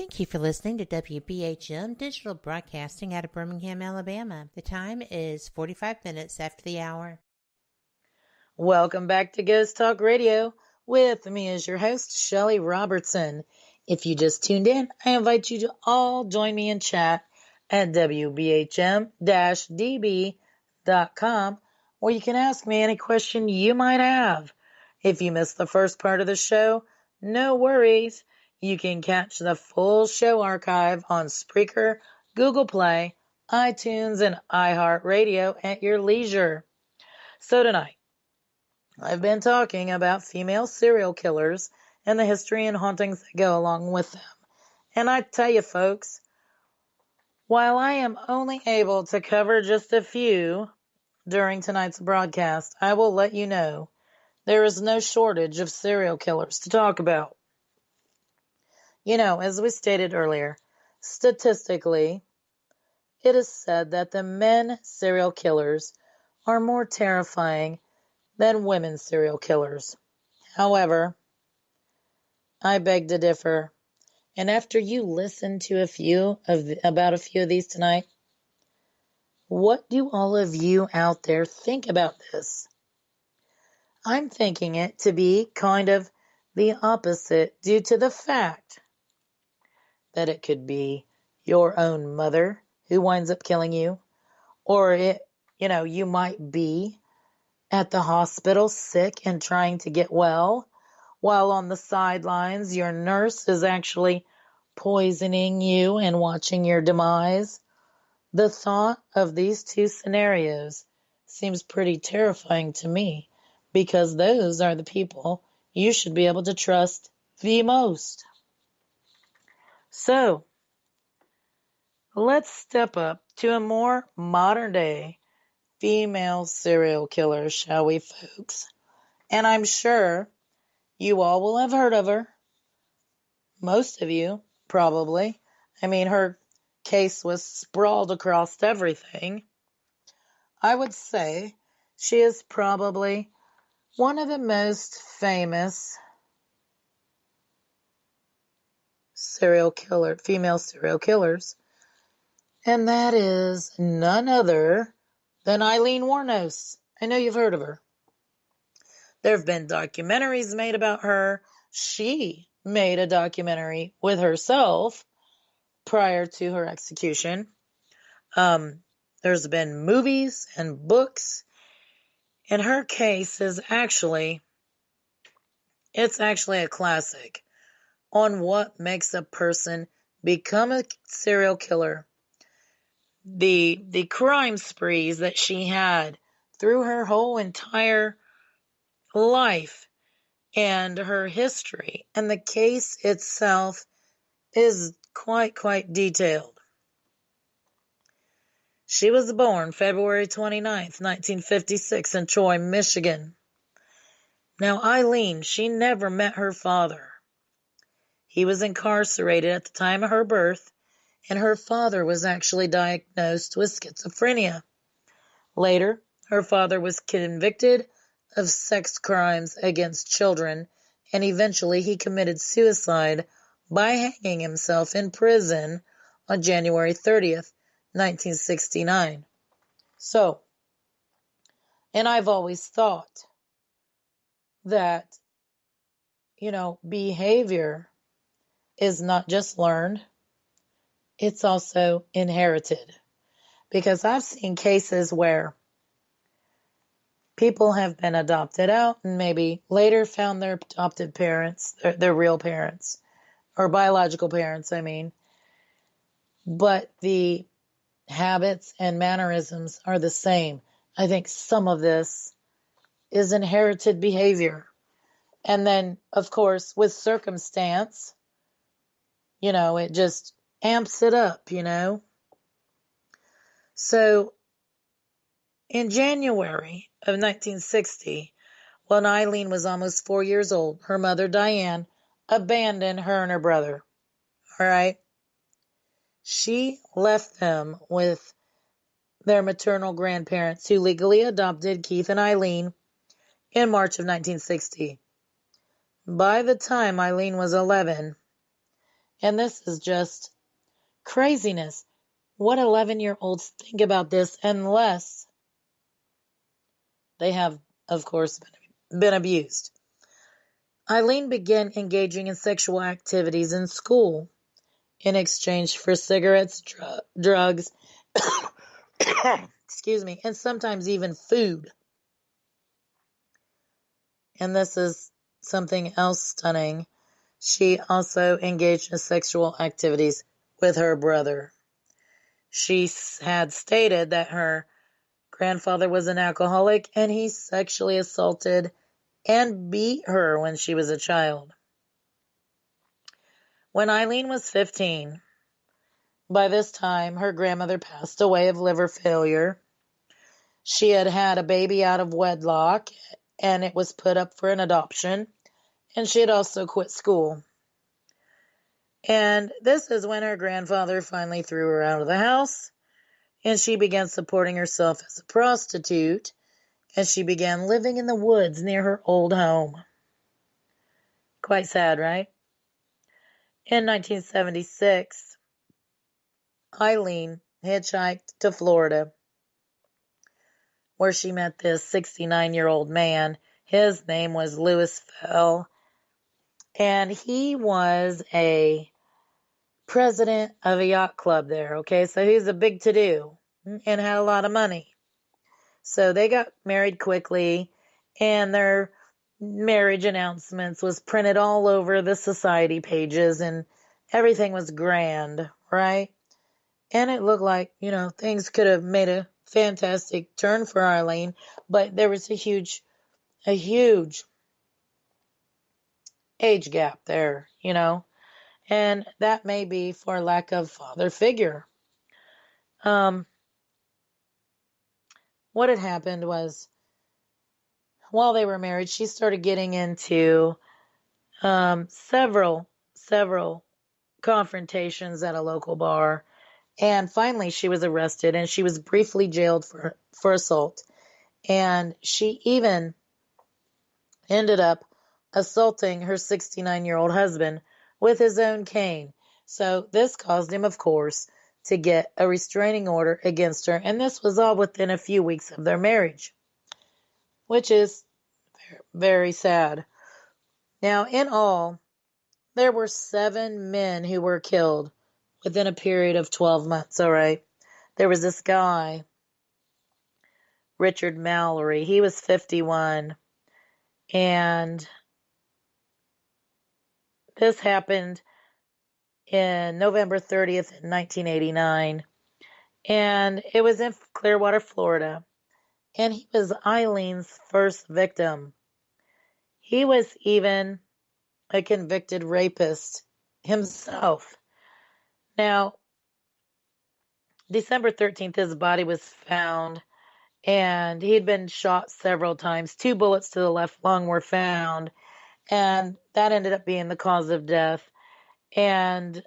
Thank you for listening to WBHM Digital Broadcasting out of Birmingham, Alabama. The time is 45 minutes after the hour. Welcome back to Ghost Talk Radio. With me as your host, Shelley Robertson. If you just tuned in, I invite you to all join me in chat at WBHM-DB.com, where you can ask me any question you might have. If you missed the first part of the show, no worries. You can catch the full show archive on Spreaker, Google Play, iTunes, and iHeartRadio at your leisure. So tonight, I've been talking about female serial killers and the history and hauntings that go along with them. And I tell you folks, while I am only able to cover just a few during tonight's broadcast, I will let you know there is no shortage of serial killers to talk about. You know, as we stated earlier, statistically, it is said that the men serial killers are more terrifying than women serial killers. However, I beg to differ. And after you listen to about a few of these tonight, what do all of you out there think about this? I'm thinking it to be kind of the opposite due to the fact that it could be your own mother who winds up killing you, or you might be at the hospital sick and trying to get well, while on the sidelines your nurse is actually poisoning you and watching your demise. The thought of these two scenarios seems pretty terrifying to me, because those are the people you should be able to trust the most. So, let's step up to a more modern day female serial killer, shall we, folks? And I'm sure you all will have heard of her. Most of you, probably. I mean, her case was sprawled across everything. I would say she is probably one of the most famous female serial killers, and that is none other than Eileen Wuornos. I know you've heard of her. There have been documentaries made about her. She made a documentary with herself prior to her execution. There's been movies and books, and her case is actually a classic on what makes a person become a serial killer. The crime sprees that she had through her whole entire life and her history, and the case itself is quite detailed. She was born February 29th, 1956 in Troy, Michigan. Now, Eileen, she never met her father. He was incarcerated at the time of her birth, and her father was actually diagnosed with schizophrenia. Later, her father was convicted of sex crimes against children, and eventually he committed suicide by hanging himself in prison on January 30th, 1969. So, and I've always thought that, behavior is not just learned, it's also inherited. Because I've seen cases where people have been adopted out and maybe later found their adopted parents, their real parents, or biological parents, but the habits and mannerisms are the same. I think some of this is inherited behavior. And then, of course, with circumstance, it just amps it up, So, in January of 1960, when Eileen was almost 4 years old, her mother, Diane, abandoned her and her brother. All right? She left them with their maternal grandparents, who legally adopted Keith and Eileen in March of 1960. By the time Eileen was 11, And this is just craziness. What 11-year-olds think about this unless they have, of course, been abused? Eileen began engaging in sexual activities in school in exchange for cigarettes, drugs, excuse me, and sometimes even food. And this is something else stunning. She also engaged in sexual activities with her brother. She had stated that her grandfather was an alcoholic and he sexually assaulted and beat her when she was a child. When Eileen was 15, by this time her grandmother passed away of liver failure. She had had a baby out of wedlock and it was put up for an adoption, and she had also quit school. And this is when her grandfather finally threw her out of the house, and she began supporting herself as a prostitute, and she began living in the woods near her old home. Quite sad, right? In 1976, Eileen hitchhiked to Florida, where she met this 69-year-old man. His name was Louis Fell, and he was a president of a yacht club there, okay? So he was a big to-do and had a lot of money. So they got married quickly, and their marriage announcements was printed all over the society pages, and everything was grand, right? And it looked like, things could have made a fantastic turn for Eileen, but there was a huge age gap there, and that may be for lack of father figure. What had happened was, while they were married, she started getting into several confrontations at a local bar, and finally she was arrested, and she was briefly jailed for assault, and she even ended up assaulting her 69-year-old husband with his own cane. So this caused him, of course, to get a restraining order against her, and this was all within a few weeks of their marriage, which is very sad. Now, in all, there were 7 men who were killed within a period of 12 months, all right? There was this guy, Richard Mallory. He was 51, and this happened in November 30th, 1989, and it was in Clearwater, Florida, and he was Eileen's first victim. He was even a convicted rapist himself. Now, December 13th, his body was found, and he had been shot several times. 2 bullets to the left lung were found, and that ended up being the cause of death. And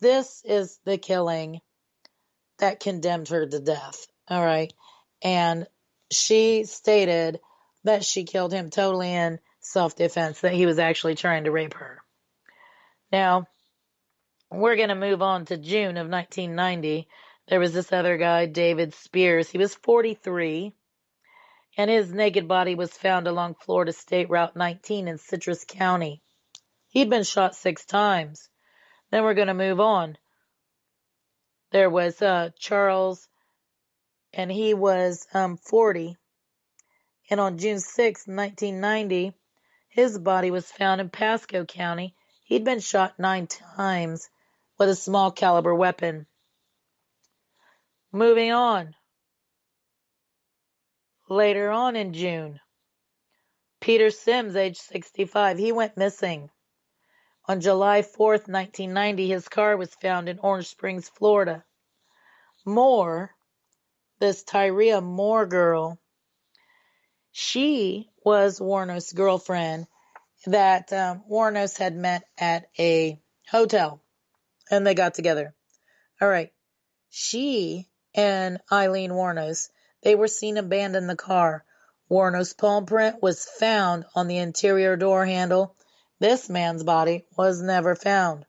this is the killing that condemned her to death, all right? And she stated that she killed him totally in self-defense, that he was actually trying to rape her. Now, we're going to move on to June of 1990. There was this other guy, David Spears. He was 43, and his naked body was found along Florida State Route 19 in Citrus County. He'd been shot 6 times. Then we're going to move on. There was Charles, and he was 40. And on June 6, 1990, his body was found in Pasco County. He'd been shot 9 times with a small caliber weapon. Moving on. Later on in June, Peter Sims, age 65, he went missing. On July 4th, 1990, his car was found in Orange Springs, Florida. This Tyria Moore girl, she was Warnos' girlfriend that Warnos had met at a hotel, and they got together. All right. She and Eileen Warnos, they were seen abandoning the car. Warnos' palm print was found on the interior door handle. This man's body was never found.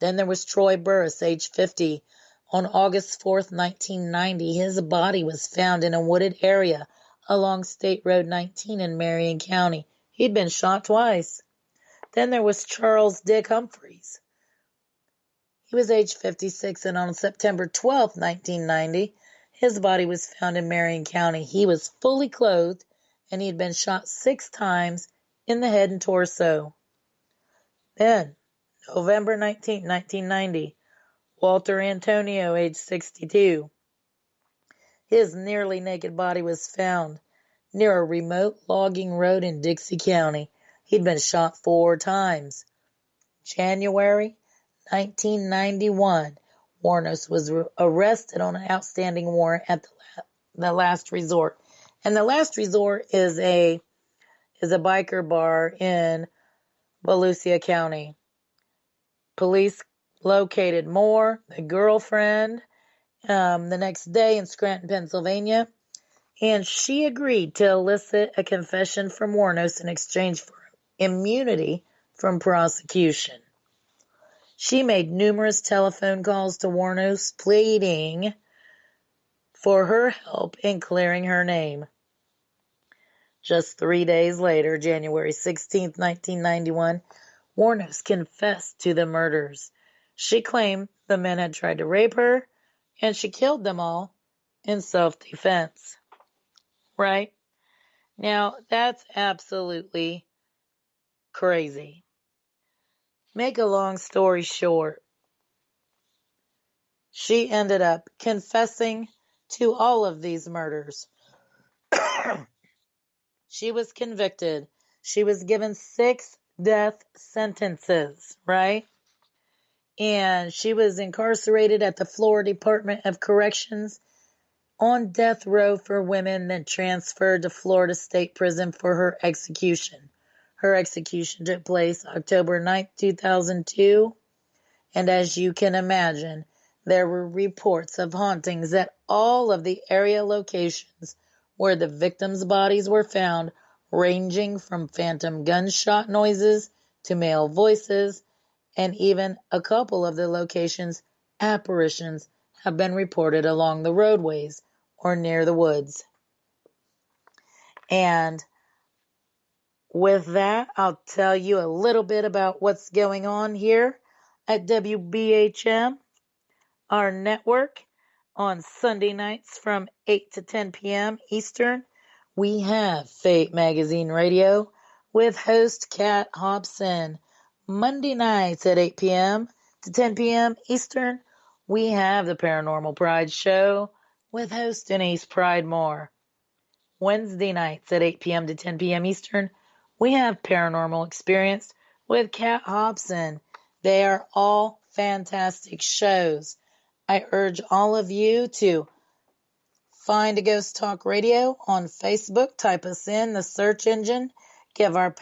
Then there was Troy Burris, age 50. On August 4th, 1990, his body was found in a wooded area along State Road 19 in Marion County. He'd been shot twice. Then there was Charles Dick Humphreys. He was age 56, and on September 12th, 1990, his body was found in Marion County. He was fully clothed, and he'd been shot 6 times in the head and torso. Then, November 19th, 1990, Walter Antonio, age 62. His nearly naked body was found near a remote logging road in Dixie County. He'd been shot 4 times. January 1991, Warnos was arrested on an outstanding warrant at the Last Resort. And the Last Resort is a biker bar in Volusia County. Police located Moore, the girlfriend, the next day in Scranton, Pennsylvania, and she agreed to elicit a confession from Warnos in exchange for immunity from prosecution. She made numerous telephone calls to Warnos, pleading for her help in clearing her name. Just 3 days later, January 16th, 1991, Warnos confessed to the murders. She claimed the men had tried to rape her, and she killed them all in self-defense. Right? Now, that's absolutely crazy. Make a long story short, she ended up confessing to all of these murders. She was convicted. She was given 6 death sentences, right? And she was incarcerated at the Florida Department of Corrections on death row for women, then transferred to Florida State Prison for her execution. Her execution took place October 9th, 2002, and as you can imagine, there were reports of hauntings at all of the area locations where the victims' bodies were found, ranging from phantom gunshot noises to male voices, and even a couple of the locations, apparitions have been reported along the roadways or near the woods. And with that, I'll tell you a little bit about what's going on here at WBHM, our network. On Sunday nights from 8 to 10 p.m. Eastern, we have Fate Magazine Radio with host Kat Hobson. Monday nights at 8 p.m. to 10 p.m. Eastern, we have the Paranormal Pride Show with host Denise Pridemore. Wednesday nights at 8 p.m. to 10 p.m. Eastern, we have Paranormal Experience with Kat Hobson. They are all fantastic shows. I urge all of you to find a Ghost Talk Radio on Facebook, type us in the search engine, give our